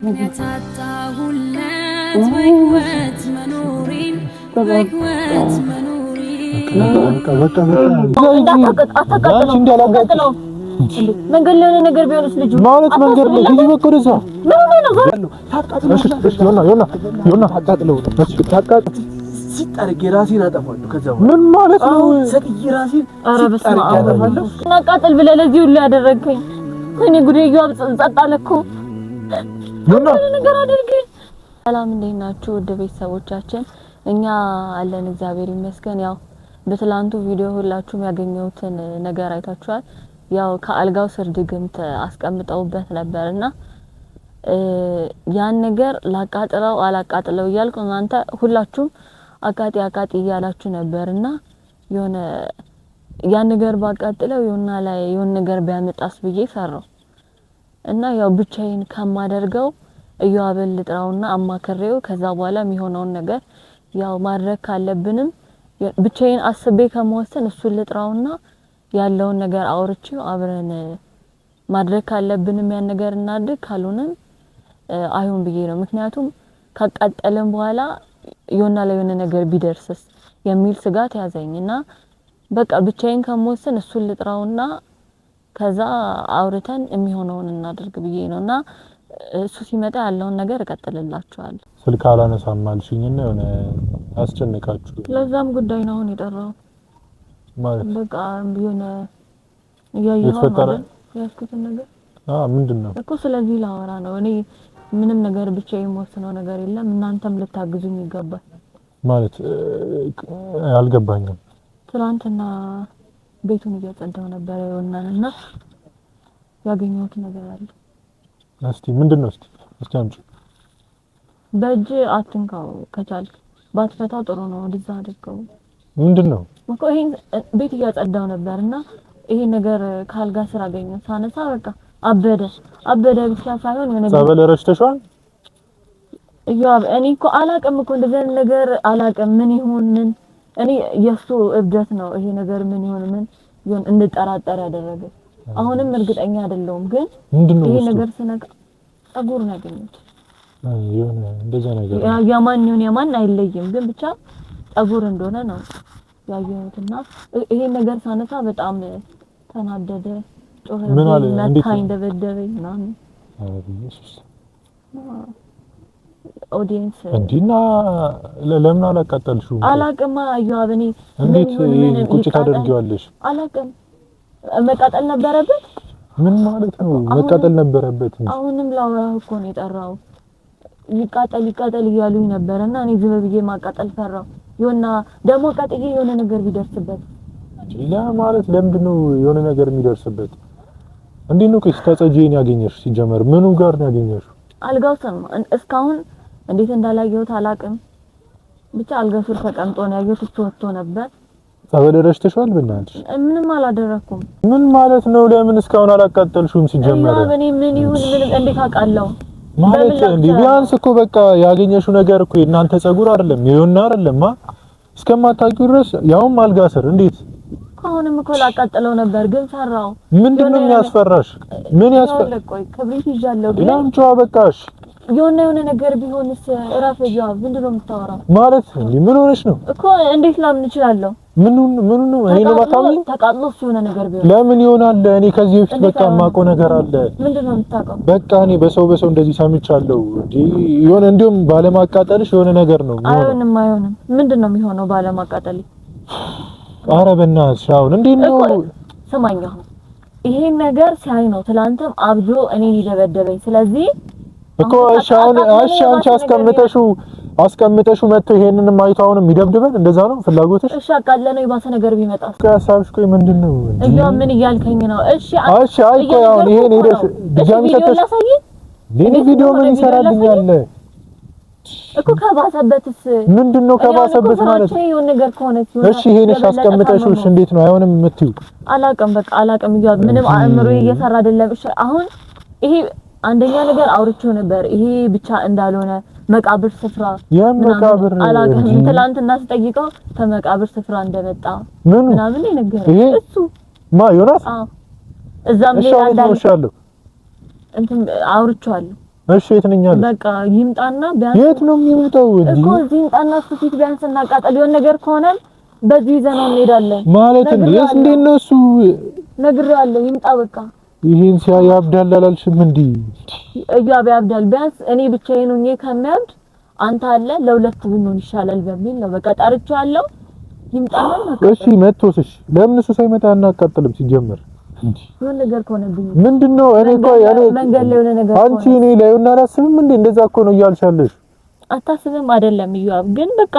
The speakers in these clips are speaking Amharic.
የታጣሁለት በህይወት መኖሪን በህይወት መኖሪን መንገድ ላይ ነገር ቢሆንስ ልጁ ማለት መንገድ ላይ ልጅ በቆረዛ ሲጣርግ ራሴን አጠፋለሁ። ከዛ ምን ማለት ነው? ሰጥዬ ራሴን አረበስማለሁ እናቃጥል ብለህ ለዚህ ሁሉ ያደረግከኝ እኔ ጉዴው ጸጣለኩ ነገር አድርጌ። ሰላም እንዴት ናችሁ ወደ ቤተሰቦቻችን? እኛ አለን እግዚአብሔር ይመስገን። ያው በትላንቱ ቪዲዮ ሁላችሁም ያገኘሁትን ነገር አይታችኋል። ያው ከአልጋው ስር ድግምት አስቀምጠውበት ነበርና ያን ነገር ላቃጥለው አላቃጥለው እያልኩ እናንተ ሁላችሁም አቃጢ እያላችሁ ነበርና የሆነ ያን ነገር ባቃጥለው የሆነ ነገር ቢያመጣስ ብዬ ፈራው እና ያው ብቻዬን ከማደርገው እያበል ልጥራውና አማከሬው ከዛ በኋላ የሚሆነውን ነገር ያው ማድረግ ካለብንም ብቻዬን አስቤ ከመወሰን እሱን ልጥራውና ያለውን ነገር አውርቼው አብረን ማድረግ ካለብንም ያን ነገር እናድርግ ካልሆነም አይሁን ብዬ ነው። ምክንያቱም ካቃጠለን በኋላ የሆነ ነገር ቢደርስስ የሚል ስጋት ያዘኝና በቃ ብቻዬን ከመወሰን እሱን ልጥራውና ከዛ አውርተን የሚሆነውን እናድርግ ብዬ ነውና እሱ ሲመጣ ያለውን ነገር እቀጥልላችኋለሁ። ስልክ አላነሳም አልሽኝና የሆነ አስጨነቃችሁ። ለዛም ጉዳይ ነው አሁን የጠራው ማለት በቃ የሆነ ያየኸው ያስኩት ነገር ምንድነው እኮ ስለዚህ ላወራ ነው። እኔ ምንም ነገር ብቻዬን የምወስነው ነገር የለም። እናንተም ልታግዙኝ ይገባል። ማለት አልገባኝም። ትናንትና ቤቱን እያጸዳው ነበር እና ያገኘሁት ነገር አለ። እስቲ ምንድነው? እስቲ አንቺ በእጅ አትንካው ከቻልክ ባትፈታው ጥሩ ነው። ወደዛ አድርገው። ምንድነው እኮ ይሄን ቤት እያጸዳው ነበርና ይሄ ነገር ካልጋ ስራ አገኘው ሳነሳ በቃ አበደ ብቻ ሳይሆን የሆነ ጸበል ረሽተሻል? ያው እኔ እኮ አላቅም እኮ እንደዚህ ነገር አላቅም። ምን ይሁን እኔ የሱ እብደት ነው ይሄ ነገር ምን ይሁን እንድጠራጠር ያደረገ። አሁንም እርግጠኛ አይደለሁም ግን ይሄ ነገር ስነካ ጸጉር ነው ያገኘሁት። የሆነ እንደዛ ነገር የማን አይለይም ግን ብቻ ጸጉር እንደሆነ ነው ያየሁትና ይሄ ነገር ሳነሳ በጣም ተናደደ። ምን አለ እንዴት እንደበደበኝ ምናምን ኢየሱስ ኦዲየንስ እንዲና ለምን አላቃጠልሽው? አላቅማ አዩአብኔ እንዴት ቁጭ ታደርጊዋለሽ? አላቅም መቃጠል ነበረበት። ምን ማለት ነው መቃጠል ነበረበት? አሁንም ላውራህ እኮ ነው የጠራው። ይቃጠል እያሉኝ ነበርና እኔ ዝም ብዬ ማቃጠል ፈራው። የሆነ ደግሞ ቀጥዬ የሆነ ነገር ቢደርስበት ማለት ለምንድነው የሆነ ነገር የሚደርስበት? እንዴት ነው ከስተጸጂን ያገኘሽ? ሲጀመር ምኑ ጋር ነው ያገኘሽ? አልጋው ስር እስካሁን እንዴት እንዳላየሁት አላቅም። ብቻ አልጋው ስር ተቀምጦ ነው ያየሁት። እሱ ወጥቶ ነበር። ጸበል ረሽተሻል? በእናትሽ ምንም አላደረኩም። ምን ማለት ነው? ለምን እስካሁን አላቃጠልሽውም? ሲጀመር እኔ ምን ይሁን እንዴት አውቃለሁ? ማለት እንዴ ቢያንስ እኮ በቃ ያገኘሽው ነገር እኮ እናንተ ጸጉር አይደለም ይሁንና አይደለማ እስከማታውቂው ድረስ ያውም አልጋ ስር እንዴት አሁንም እኮ ላቃጠለው ነበር ግን ፈራው። ምንድነው የሚያስፈራሽ? ምን ያስፈራል? ቆይ ክብሪት ይዣለሁ ግን ላምጪዋ በቃሽ። የሆነ ነገር ቢሆንስ እራፍ ይያው ምንድነው የምታወራው? ማለት እንዴ ምን ሆነሽ ነው እኮ እንዴት ላምን እችላለሁ? ምን ነው እኔ ነው ማታውኝ? ተቃጥሎስ የሆነ ነገር ቢሆን ለምን ይሆናል? እኔ ከዚህ በፊት በቃ የማውቀው ነገር አለ። ምንድነው የምታውቀው? በቃ እኔ በሰው እንደዚህ ሰምቻለሁ እንዴ የሆነ እንደውም ባለማቃጠልሽ የሆነ ነገር ነው። አይሆንም ምንድነው የሚሆነው ባለማቃጠል? ኧረ በእናትሽ አሁን እንዴት ነው? ስማኝ አሁን ይሄን ነገር ሳይ ነው ትላንትም አብጆ እኔን ይደበደበኝ። ስለዚህ እኮ አንቺ አስቀምጠሽው መጥቶ ይሄንንም አይቶ አሁንም ይደብድበን እንደዛ ነው ፍላጎትሽ? እሺ አቃለነው የባሰ ነገር ቢመጣ ከሀሳብሽ ቆይ ምንድነው? ምን እያልከኝ ነው? እሺ አይ ቆይ አሁን ይሄን ሄደሽ ድጋሚ ከተሽ ለኔ ቪዲዮ ምን ይሰራልኛል እኮ ከባሰበትስ ምንድነው? ከባሰበት ማለት ነው ነገር ከሆነ እሺ ይሄንሽ አስቀምጠሽው እሺ እንዴት ነው አይሆንም የምትይው? አላቅም በቃ አላቅም ይያዝ ምንም አእምሮዬ እየሰራ አይደለም። እሺ አሁን ይሄ አንደኛ ነገር አውርቼው ነበር ይሄ ብቻ እንዳልሆነ መቃብር ስፍራ የመቃብር አላቅም ትላንትና ስጠይቀው ከመቃብር ስፍራ እንደመጣ ምናምን ነገረኝ እሱ ዮናስ እዛም ሌላ እንዳልሻለሁ እንትን አውርቼዋለሁ እሺ የት ነኝ አለ? በቃ ይምጣና ቢያንስ የት ነው የሚመጣው? እኮ እዚህ ይምጣና እሱ ፊት ቢያንስ እናቃጠል። የሆነ ነገር ከሆነ በዚህ ይዘነው እንሄዳለን ማለት እንዴት ነው እሱ? ነግሬዋለሁ ይምጣ በቃ። ይሄን ሲያይ ያብዳል አላልሽም እንዴ? ያብዳል። ቢያንስ እኔ ብቻዬን ሆኜ ከሚያብድ አንተ አለ ለሁለት ብንሆን ይሻላል በሚል ነው በቃ ጠርቼዋለሁ። ይምጣና እናቃጠል። እሺ መጥቶስ ለምን እሱ ሳይመጣ እናቃጠልም ሲጀመር? የሆነ ነገር ከሆነብኝ ምንድነው? እኔ እኮ ያኔ መንገድ ላይ የሆነ ነገር አንቺ እኔ ላይ እና አላስብም እንዴ? እንደዛ እኮ ነው እያልሻለሽ። አታስብም አይደለም ይያብ፣ ግን በቃ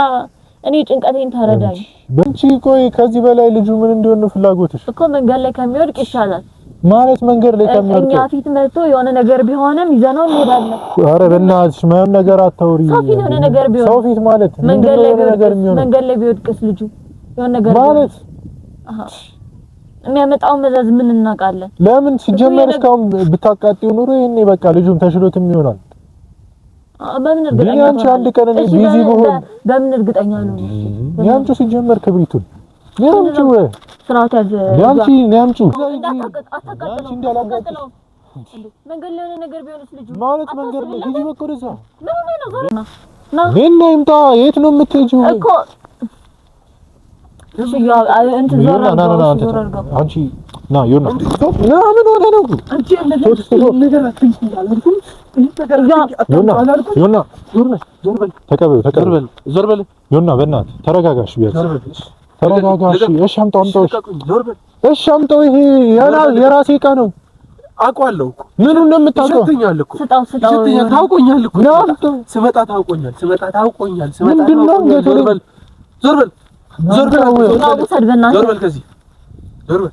እኔ ጭንቀቴን ተረዳኝ። በእንቺ ቆይ ከዚህ በላይ ልጁ ምን እንዲሆን ነው ፍላጎትሽ? እኮ መንገድ ላይ ከሚወድቅ ይሻላል ማለት መንገድ ላይ ከሚወድቅ እኛ ፊት መጥቶ የሆነ ነገር ቢሆንም ይዘነው እንሄዳለን። ኧረ በእናትሽ ማየውን ነገር አታውሪ። ሰው ፊት የሆነ ነገር ቢሆን ሰው ፊት ማለት መንገድ ላይ ቢወድቅስ ልጁ የሆነ ነገር ማለት የሚያመጣው መዘዝ ምን እናውቃለን? ለምን ሲጀመር እስካሁን ብታቃጥዩ ኑሮ ይሄኔ በቃ ልጁም ተሽሎትም ይሆናል። በምን እርግጠኛ ነው? ያንቺ አንድ ቀን እኔ ቢዚ ብሆን በምን እርግጠኛ ነው? ያንቺ ሲጀመር ክብሪቱን ያንቺ ስራውት ያዘ ያንቺ ያንቺ አታቃጥለው እንዳላቃጥለው መንገድ ላይ የሆነ ነገር ቢሆንስ ልጁ ማለት መንገድ ላይ ሂጂ በቃ ወደዛ ነው ምን ይምጣ። የት ነው የምትሄጂው እኮ? እሺ ያው እንት ዞር አንቺ ና ዮና ና ምን ሆነ ነው አንቺ ነገር አትንኩ ዮና ተቀበል ዮና በእናትህ ተረጋጋሽ ቢያንስ ተረጋጋሽ። እሺ አምጣው እሺ አምጣው። ይሄ የራሴ ዕቃ ነው አውቀዋለሁ እኮ ምኑን ነው የምታውቀው? ይሸተኛል እኮ ስጣው ታውቆኛል እኮ ስመጣ ታውቆኛል። ዞር በል ከዚህ ዞር በል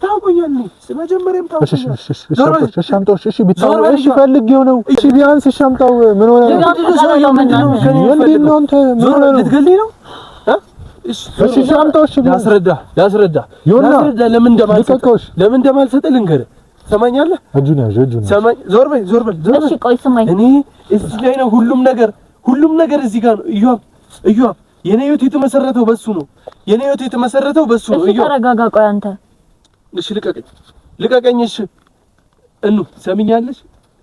ታውቆኛል። መጀመሪያም ታውቆኛል። እሺ አምጣው። እሺ ቢታው እሺ ፈልጌው ነው። እሺ ቢያንስ እሺ አምጣው። ምን ሆነ ነው እንዴ ነው አንተ ምን ሆነ ነው ልትገልኝ ነው? እሺ አምጣው። እሺ ላስረዳ ለምን እንደማልሰጥ ልንገርህ። ሰማኛለህ? እጁን ያዥ ሰማኝ። ዞር በል እሺ ቆይ ስማኝ። እኔ እዚህ ላይ ነው ሁሉም ነገር እዚህ ጋር ነው። እዩዋ የኔ ህይወት የተመሰረተው በሱ ነው። እሺ ተረጋጋ። ቆይ አንተ እሺ ልቀቀኝ። እሺ ሰሚኛለሽ?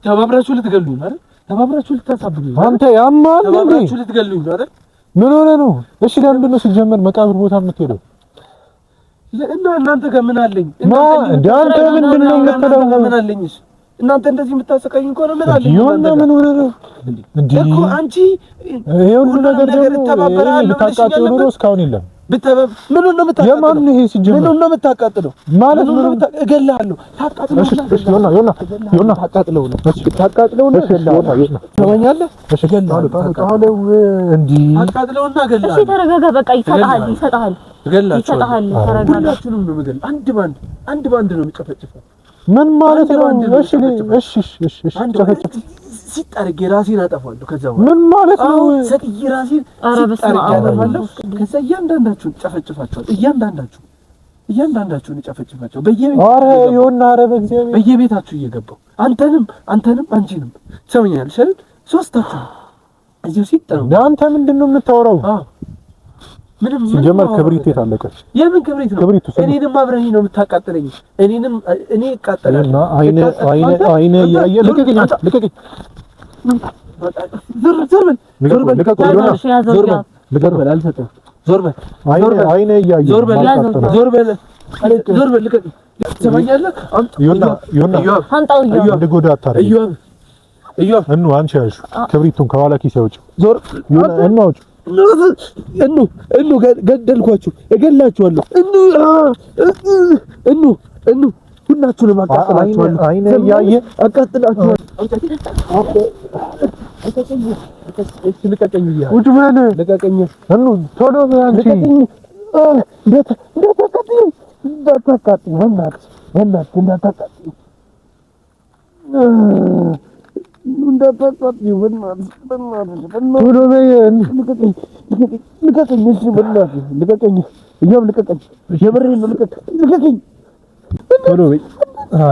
ተባብራችሁ ልትገሉኝ ነው አይደል? ተባብራችሁ ልታሳብዱኝ አንተ ያማል እንዴ? ተባብራችሁ ልትገሉኝ ነው አይደል? ምን ሆነ ነው? እሺ ለምንድን ነው ሲጀመር መቃብር ቦታ የምትሄደው? እናንተ ጋር ምን አለኝ? አንተ ምንድን ነው የምትለው? ምን አለኝ? እናንተ እንደዚህ የምታሰቃዩኝ ከሆነ ምን አለኝ? ዮና ምን ሆነ ነው እንዴ? እኮ አንቺ ይሄ ሁሉ ነገር ደግሞ ብታቃጥለው ኖሮ እስካሁን የለም። ምን ነው የምታቃጥለው? የማን ነው ይሄ ሲጀመር? ምን ነው የምታቃጥለው? ማለት ምን ነው እገልሃለሁ። ታቃጥለው ዮና ታቃጥለው ነው እገላለሁ። ሰማኛለህ? እሺ እገላለሁ እንዴ? ታቃጥለውና እገላለሁ። እሺ ተረጋጋ። በቃ ይሰጣል። ተረጋጋ። ሁላችሁንም ነው የምገል። አንድ ባንድ ነው የምጨፈጭፈው። ምን ማለት ነው? እሺ ሲጣርግ ራሴን አጠፋለሁ። ከዛ በኋላ ምን ማለት ነው? ሰጥዬ ራሴን አጠፋለሁ። ከዛ እያንዳንዳችሁን ጨፈጭፋችኋል። እያንዳንዳችሁን ጨፈጭፋችኋል። በየቤታችሁ እየገባሁ አንተንም አንቺንም ትሰማኛለሽ አይደል? ሶስታችሁ እዚሁ ሲጣሩ አንተ ምንድነው የምታወራው? ምንም ሲጀመር ክብሪት የታለቀች የምን ክብሪት ነው? እኔንም አብረኝ ነው የምታቃጥለኝ። እኔ እቃጠላለሁ። አይኔ ያየ ልቀቀኝ። ዞር በል አልሰጥም። ዞር በል አይኔ ያየ ዞር በል ልቀቀኝ። ትሰማኛለህ? አንጣው ልጎዳ አታረግ። አንቺ ያዥ ክብሪቱን ከኋላ ኪስ ያውጭ። አውጭ ገደልኳችሁ፣ እገላችኋለሁ። ሁላችሁንም አቃጥላችኋለሁ። አይኔ ያየ አቃጥላችኋለሁ። ልቀቀኝ። ቶሎ አንቺ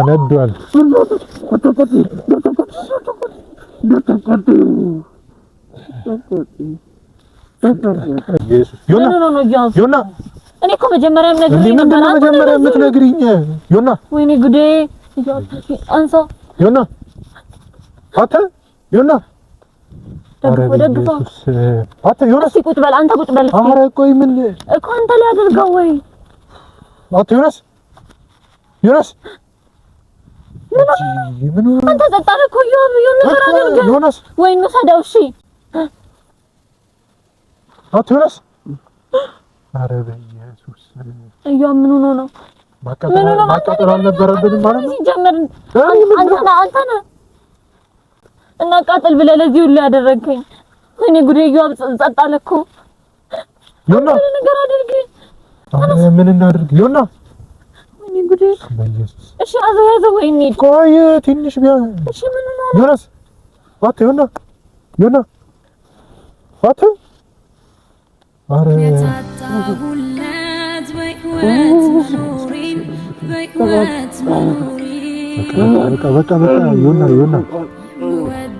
ነዷል። ዮና እኔ እኮ መጀመሪያም ነግሬኝ ነበር። መጀመሪያ የምትነግሪኝ ዮና? ወይኔ ጉዴ! አንሳው ዮና አተ ዮና ደግፎ አተ ዮናስ ቁጭ በል አንተ ቁጭ በል። ኧረ ቆይ ምን እኮ አንተ ላይ አድርገው ወይ አተ ዮናስ ምን አንተ ጠጣህ እኮ የሆነ ነገር አድርገህ ዮናስ ወይ እንውሰደው። እሺ አተ ዮናስ ኧረ በኢየሱስ ምን ሆኖ ነው ማቃጠል አልነበረብንም ማለት ነው። ሲጀመር አንተ ነህ እና ቃጠል ብለህ ለዚህ ሁሉ ያደረግከኝ። እኔ ጉዴ ይዋብ ጸጥ አለ እኮ ዮና ነገር አድርግ። ምን እናድርግ ዮና? እኔ ጉዴ በኢየሱስ እሺ አዘያዘው ወይ እንሂድ። ቆይ ትንሽ ቢያንስ እሺ ምን ነው ዮናስ አተ ዮና አተ ኧረ የታጣሁለት በህይወት መኖሬን በህይወት መኖሬን በቃ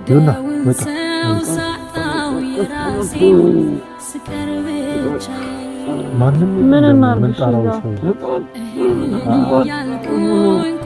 ዮና በቃ ሰው ሳጣው የራሴን ስቀር ብቻዬን ማንም ምን እናድርግ ጣራው ሰው ያልኩኝ